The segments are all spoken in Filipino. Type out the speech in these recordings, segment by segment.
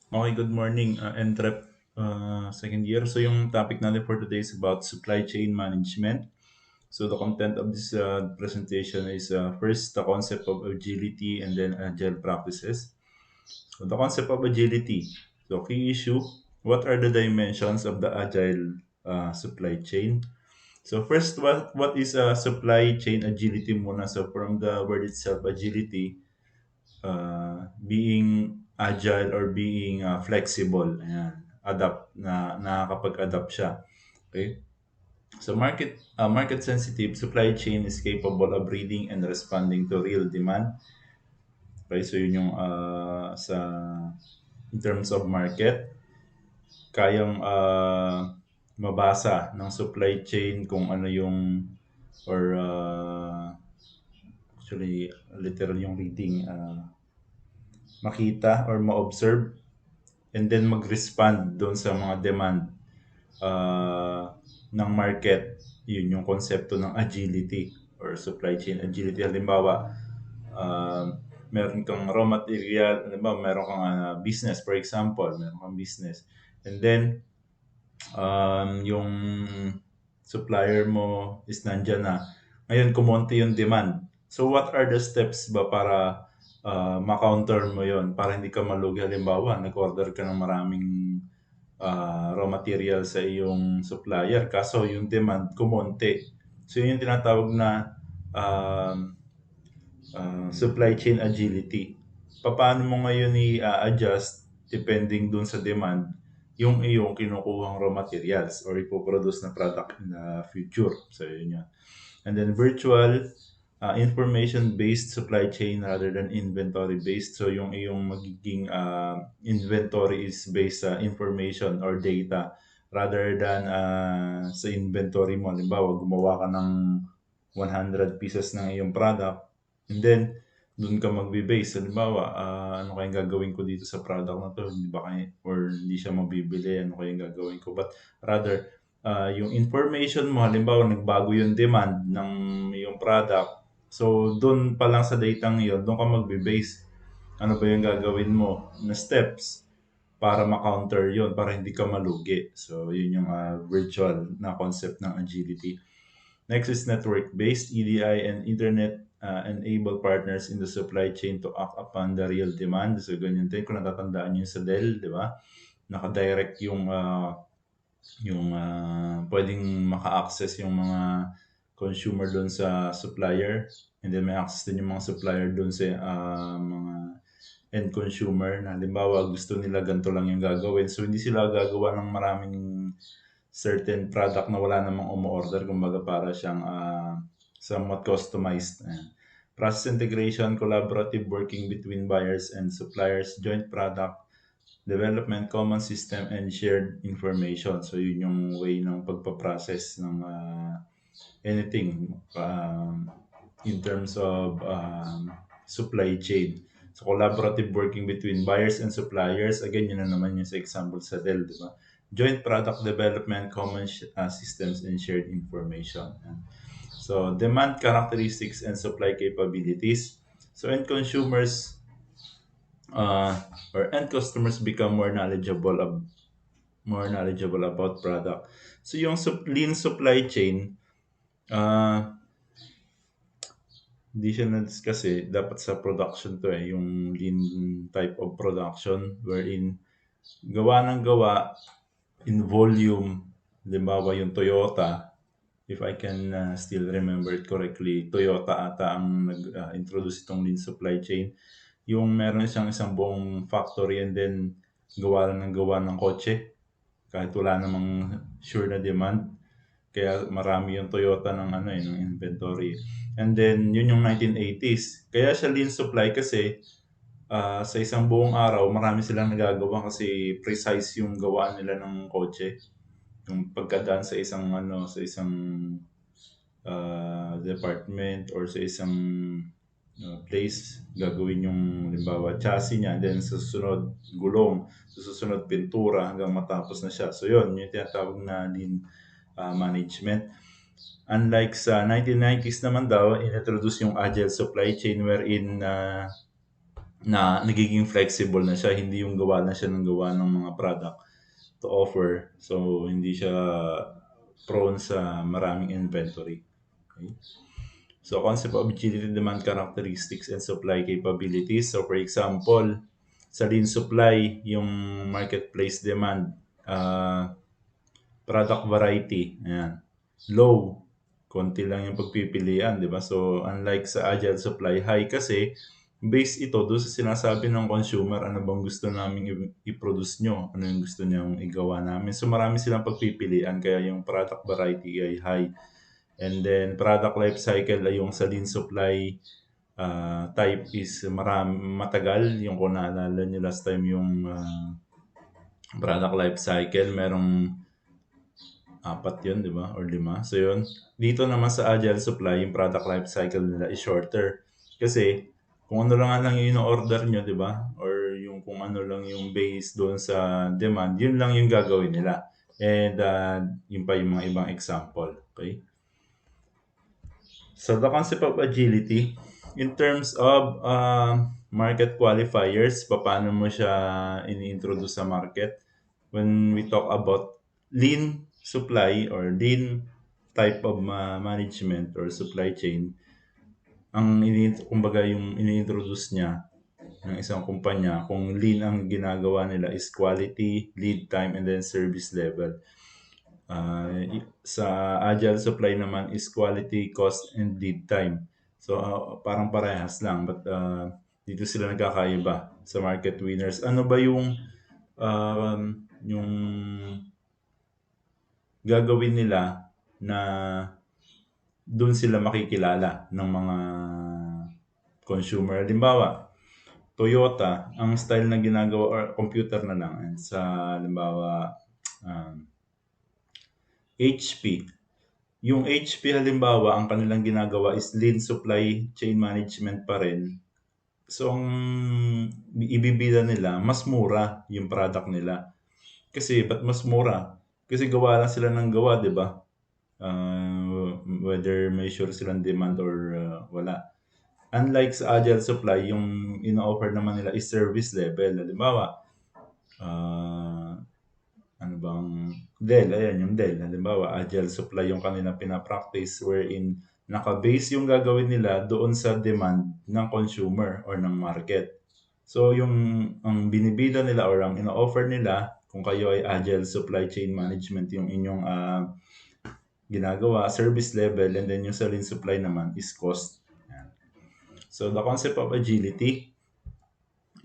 Okay, good morning, Entrep, second year. So yung topic natin for today is about supply chain management. So the content of this presentation is first the concept of agility and then agile practices. So the concept of agility. So key issue, what are the dimensions of the agile supply chain? So first, what is supply chain agility muna? So from the word itself, agility, being agile or being flexible. Ayan. Adapt na nakakapag-adapt siya. Okay? So market sensitive supply chain is capable of reading and responding to real demand. Okay, so yun yung sa in terms of market, kayang mabasa ng supply chain kung ano yung or actually literal yung reading, makita or ma-observe and then mag-respond doon sa mga demand ng market. Yun yung konsepto ng agility or supply chain agility. Halimbawa, meron kang raw material, halimbawa meron kang business, for example, meron kang business. And then, yung supplier mo is nandyan na. Ngayon, kumonti yung demand. So, what are the steps ba para ma-counter mo yon para hindi ka malugi? Halimbawa, nag-order ka ng maraming raw material sa iyong supplier, kaso yung demand kumonti. So, yun yung tinatawag na um, supply chain agility. Paano mo ngayon i-adjust depending dun sa demand yung iyong kinukuhang raw materials or ipoproduce na product in the future. So, yun yun. And then virtual information-based supply chain rather than inventory-based. So, yung iyong magiging inventory is based sa information or data rather than sa inventory mo. Halimbawa, gumawa ka ng 100 pieces ng iyong product and then doon ka magbe-base. Halimbawa, ano kayang gagawin ko dito sa product na to? Hindi ba kaya, or hindi siya mabibili, ano kayang gagawin ko? But rather, yung information mo, halimbawa, nagbago yung demand ng yung product. So, doon pa lang sa data yun, doon ka magbe-base. Ano ba yung gagawin mo na steps para ma-counter yun, para hindi ka malugi. So, yun yung virtual na concept ng agility. Next is network-based EDI and internet enable partners in the supply chain to act upon the real demand. So, ganyan din. Kung natatandaan nyo sa Dell, di ba? Naka-direct yung pwedeng maka-access yung mga consumer doon sa supplier. And then may access din yung mga supplier doon sa mga end consumer na halimbawa gusto nila ganito lang yung gagawin. So, hindi sila gagawa ng maraming certain product na wala namang umu-order. Kumbaga para siyang somewhat customized. Ayan. Process integration, collaborative working between buyers and suppliers, joint product development, common system, and shared information. So, yun yung way ng pagpaprocess ng anything in terms of supply chain. So, collaborative working between buyers and suppliers. Again, yun na naman yung sa example sa Dell, di ba? Joint product development, common systems, and shared information. So, demand characteristics and supply capabilities. So, end consumers or end customers become more knowledgeable about product. So, yung lean supply chain, uh, hindi siya na-discuss eh. Dapat sa production to eh. Yung lean type of production wherein gawa ng gawa in volume. Halimbawa yung Toyota, if I can still remember it correctly, Toyota ata ang nag-introduce itong lean supply chain. Yung meron siyang isang buong factory and then gawa ng kotse kahit wala namang sure na demand. Kaya marami yung Toyota ng ano eh, ng inventory. And then yun yung 1980s. Kaya siya lean supply kasi sa isang buong araw marami silang nagagawa kasi precise yung gawaan nila ng kotse. Yung pagkadaan sa isang ano, sa isang department or sa isang place, gagawin yung halimbawa chassis niya, and then sa susunod gulong, sa susunod pintura hanggang matapos na siya. So yun, yung tinatawag na lean management. Unlike sa 1990s naman daw, introduce yung Agile supply chain wherein na nagiging flexible na siya, hindi yung gawa na siya ng gawa ng mga product to offer. So, hindi siya prone sa maraming inventory. Okay? So, concept of agility demand characteristics and supply capabilities. So, for example, sa lean supply, yung marketplace demand, product variety, ayan, low, konti lang yung pagpipilian, di ba? So, unlike sa agile supply, high kasi base ito doon sa sinasabi ng consumer, ano bang gusto namin i-produce nyo, ano yung gusto nyong igawa namin. So, marami silang pagpipilian, kaya yung product variety ay high. And then, product life cycle ay yung sa lean supply type is matagal. Yung kung naalala nyo last time yung product life cycle, merong apat yun, di ba? Or lima. So yun. Dito naman sa Agile Supply, yung product life cycle nila is shorter. Kasi, kung ano lang yung order nyo, di ba? Or yung kung ano lang yung base doon sa demand, yun lang yung gagawin nila. And yun pa yung mga ibang example. Okay? So the concept of agility, in terms of market qualifiers, paano mo siya ini-introduce sa market? When we talk about lean supply or lean type of management or supply chain, kumbaga yung ini-introduce niya ng isang kumpanya, kung lean ang ginagawa nila is quality, lead time, and then service level. Sa agile supply naman is quality, cost, and lead time. So parang parehas lang, but dito sila nagkakaiba sa market winners. Ano ba yung gagawin nila na doon sila makikilala ng mga consumer? Halimbawa, Toyota, ang style na ginagawa, or computer na lang, sa halimbawa HP. Yung HP halimbawa, ang kanilang ginagawa is lean supply chain management pa rin. So, ang ibibida nila, mas mura yung product nila. Kasi, ba't mas mura? Kasi gawa lang sila ng gawa, di ba? Whether may sure silang demand or wala. Unlike sa Agile Supply, yung ino-offer naman nila is service level. Halimbawa, ano bang Dell, ayan yung Dell. Halimbawa, Agile Supply yung kanilang pinapractice wherein naka-base yung gagawin nila doon sa demand ng consumer or ng market. So, yung ang binibida nila or ang ino-offer nila, kung kayo ay Agile Supply Chain Management yung inyong ginagawa, service level, and then yung sa lean supply naman is cost. Ayan. So, the concept of agility,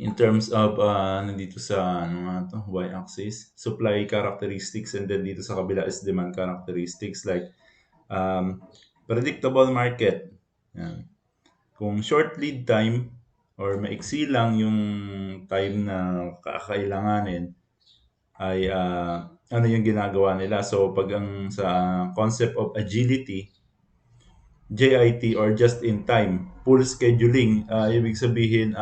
in terms of nandito sa ano nga to, y-axis, supply characteristics, and then dito sa kabila is demand characteristics, like predictable market. Yan. Kung short lead time or maiksi lang yung time na kakailanganin, ay ano yung ginagawa nila. So pag ang sa concept of agility, JIT or just in time, full scheduling, ibig sabihin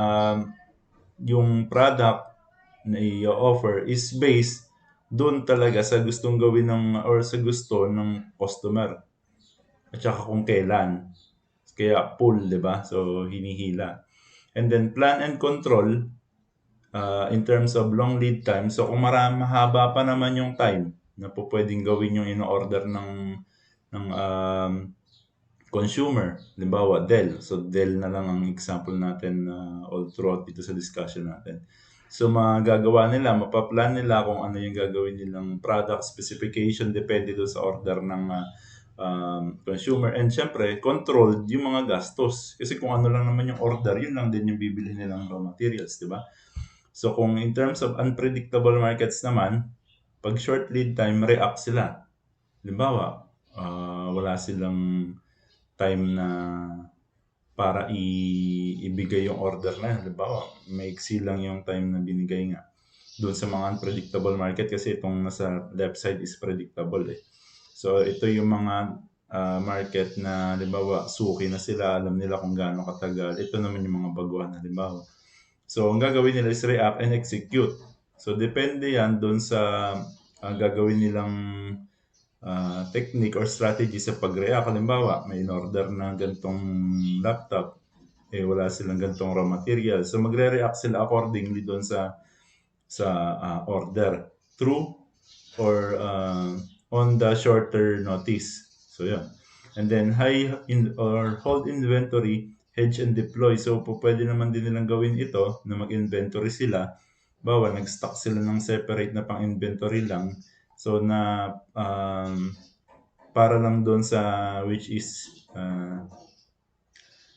yung product na i-offer is based doon talaga sa gustong gawin ng or sa gusto ng customer at saka kung kailan. Kaya pull, di ba? So, hinihila. And then, plan and control in terms of long lead time. So, kung mahaba pa naman yung time na po pwedeng gawin yung in-order ng consumer, halimbawa Dell. So Dell na lang ang example natin all throughout dito sa discussion natin. So magagawa nila, mapaplan nila kung ano yung gagawin nilang product specification depende doon sa order ng consumer. And syempre, controlled yung mga gastos. Kasi kung ano lang naman yung order, yun lang din yung bibili nilang raw materials, di ba? So kung in terms of unpredictable markets naman, pag short lead time, react sila. Halimbawa, wala silang time na para ibigay yung order na yun. Halimbawa, maiksi lang yung time na binigay nga doon sa mga unpredictable market kasi itong nasa left side is predictable eh. So, ito yung mga market na halimbawa, suki na sila, alam nila kung gaano katagal. Ito naman yung mga baguhan halimbawa. So, ang gagawin nila is react and execute. So, depende yan doon sa gagawin nilang technique or strategy sa pag-react. Halimbawa, may in-order na ganitong laptop. wala silang ganitong raw material. So magre-react sila accordingly doon sa order. True or on the shorter notice. So yeah. And then high in or hold inventory, hedge and deploy. So pwede naman din nilang gawin ito na mag-inventory sila. Bawa nag-stock sila ng separate na pang-inventory lang. So na para lang doon sa which is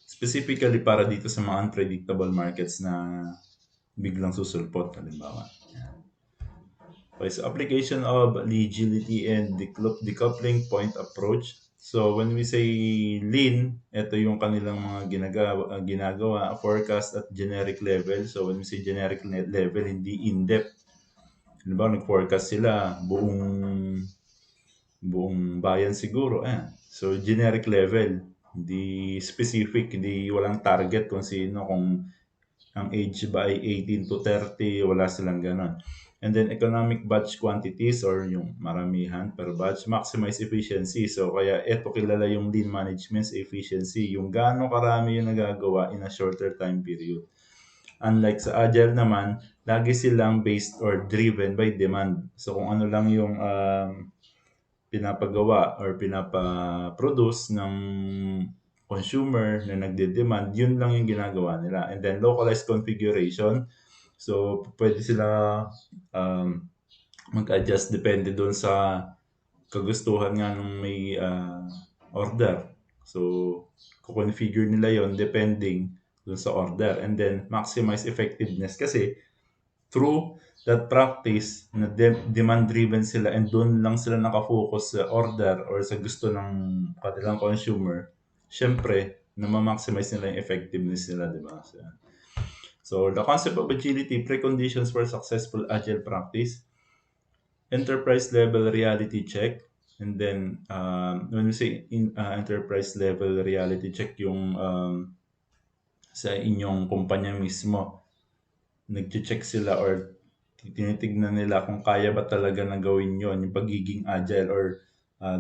specifically para dito sa mga unpredictable markets na biglang susulpot halimbawa. Okay, so application of legility and decoupling point approach. So when we say lean, ito yung kanilang mga ginagawa, forecast at generic level. So when we say generic level, hindi in-depth. Halimbawa, nag-forecast sila buong bayan siguro. So generic level, hindi specific, hindi walang target kung sino, kung ang age ba ay 18 to 30, wala silang ganon. And then economic batch quantities or yung maramihan per batch, maximize efficiency. So kaya eto kilala yung lean management's efficiency, yung gaano karami yung nagagawa in a shorter time period. Unlike sa Agile naman, lagi silang based or driven by demand. So kung ano lang yung pinapagawa or pinapa-produce ng consumer na nagde-demand, yun lang yung ginagawa nila. And then localized configuration. So pwede sila mag-adjust depende doon sa kagustuhan nga nung may order. So configure nila yon depending doon sa order. And then maximize effectiveness kasi through that practice na demand-driven sila and doon lang sila nakafocus sa order or sa gusto ng kanilang consumer, syempre, na ma-maximize nila yung effectiveness nila, di ba? So, the concept of agility, preconditions for successful agile practice, enterprise level reality check, and then when we say enterprise level reality check, yung sa inyong kumpanya mismo, nag-check sila or tinitignan nila kung kaya ba talaga na gawin yon, yung pagiging agile or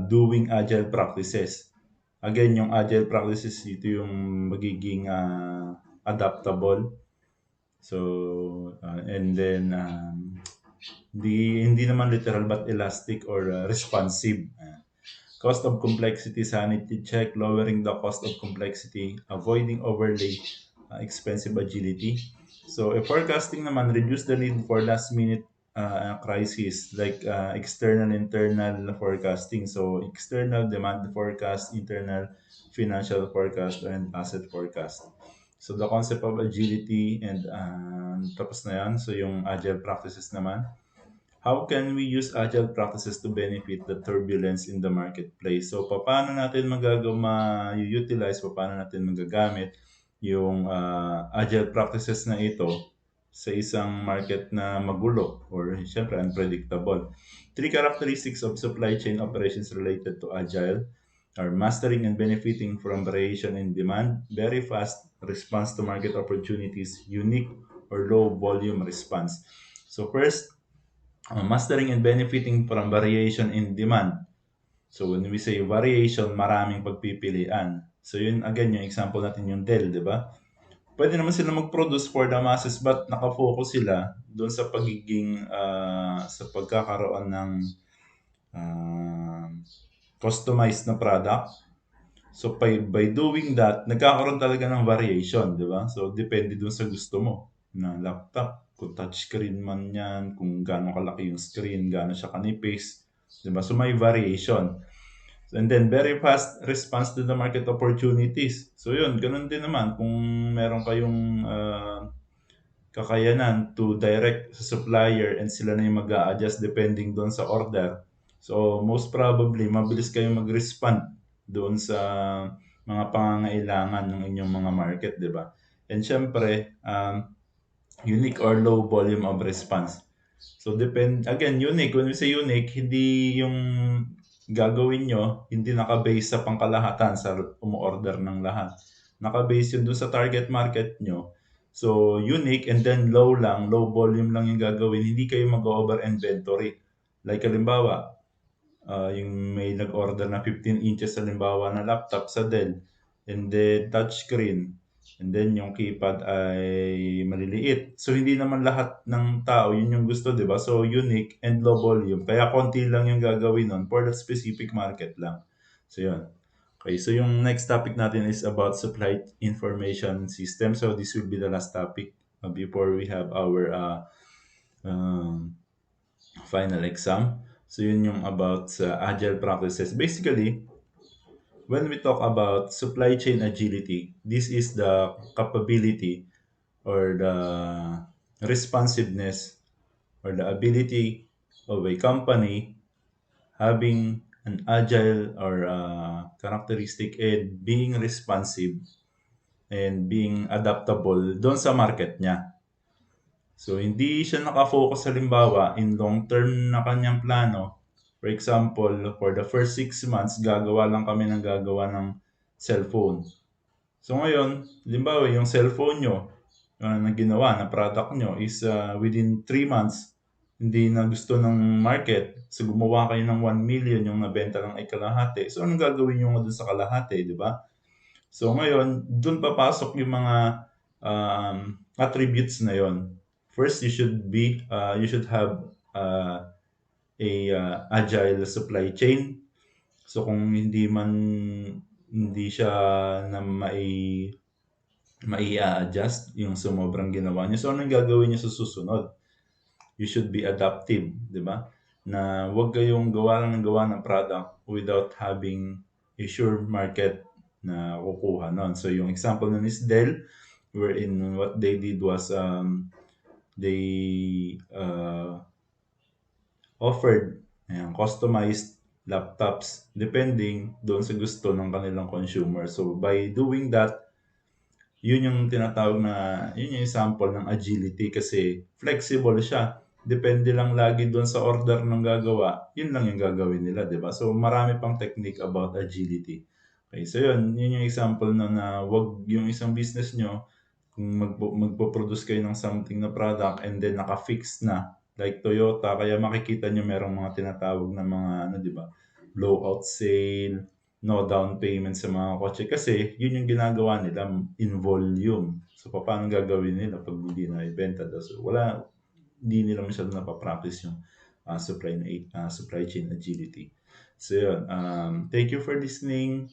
doing agile practices. Again, yung agile practices, ito yung magiging adaptable. So, and then, hindi naman literal but elastic or responsive. Cost of complexity, sanity check, lowering the cost of complexity, avoiding overlay, expensive agility. So, forecasting naman, reduce the need for last minute crisis like external, internal forecasting. So, external demand forecast, internal financial forecast, and asset forecast. So, the concept of agility and tapos na yan. So, yung agile practices naman. How can we use agile practices to benefit the turbulence in the marketplace? So, paano natin ma-utilize, paano natin magagamit yung agile practices na ito sa isang market na magulo or syempre unpredictable. 3 characteristics of supply chain operations related to agile are mastering and benefiting from variation in demand, very fast response to market opportunities, unique or low volume response. So first, mastering and benefiting from variation in demand. So when we say variation, maraming pagpipilian. So yun again, yung example natin yung Dell, di ba? Pwede naman sila mag-produce for the masses but nakafocus sila doon sa pagiging, sa pagkakaroon ng uh, customized na product. So by doing that, nagkakaroon talaga ng variation, di ba? So depende doon sa gusto mo na laptop, kung touchscreen man yan, kung gaano kalaki yung screen, gaano siya kanipis, di ba? So may variation. And then very fast response to the market opportunities. So yun, ganun din naman kung meron kayong kakayanan to direct sa supplier and sila na yung mag-a-adjust depending doon sa order. So most probably, mabilis kayong mag-respond doon sa mga pangangailangan ng inyong mga market, di ba? And syempre, unique or low volume of response. So again, unique. When we say unique, hindi yung gagawin nyo, hindi naka-base sa pangkalahatan sa umu-order ng lahat. Naka-base yun dun sa target market nyo. So, unique and then low lang, low volume lang yung gagawin. Hindi kayo mag-over inventory. Like halimbawa, yung may nag-order na 15 inches halimbawa na laptop sa Dell and then touchscreen. And then yung keypad ay maliliit. So hindi naman lahat ng tao yun yung gusto, 'di ba? So unique and low volume. Kaya konti lang yung gagawin nun for that specific market lang. So yun. Okay, so yung next topic natin is about supply information system. So this will be the last topic before we have our um, final exam. So yun yung about agile practices. Basically, when we talk about supply chain agility, this is the capability or the responsiveness or the ability of a company having an agile or characteristic and being responsive and being adaptable doon sa market niya. So, hindi siya nakafocus halimbawa in long term na kanyang plano. For example, for the first 6 months, gagawa lang kami ng gagawa ng cellphone. So ngayon, halimbawa yung cellphone nyo na ginawa na product nyo is within 3 months, hindi na gusto ng market. So gumawa kayo ng 1 million, yung nabenta lang ay kalahati. So anong gagawin nyo dun sa kalahati, di ba? So ngayon, dun papasok yung mga attributes na yon. First, you should have a agile supply chain. So kung hindi siya na mai-adjust yung sumobrang ginawa niyo. So anong gagawin niyo sa susunod? You should be adaptive, di ba? Na huwag kayong gawa lang ng gawa ng product without having a sure market na kukuha nun. So yung example nun is Dell, wherein what they did was they offered customized laptops depending doon sa gusto ng kanilang consumer. So by doing that, yun yung tinatawag na, yun yung sample ng agility kasi flexible siya. Depende lang lagi doon sa order ng gagawa, yun lang yung gagawin nila, di ba? So marami pang technique about agility. Okay, so yun yung example na wag yung isang business nyo, kung magpo-produce kayo ng something na product and then naka-fix na, like Toyota, kaya makikita nyo merong mga tinatawag na mga, ano, di ba? Blowout sale, no down payment sa mga kotse kasi yun yung ginagawa nila in volume. So, paano gagawin nila pag hindi na ibenta? So, hindi nila masyado napapractice yung supply chain agility. So, yun. Thank you for listening.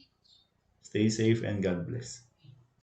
Stay safe and God bless.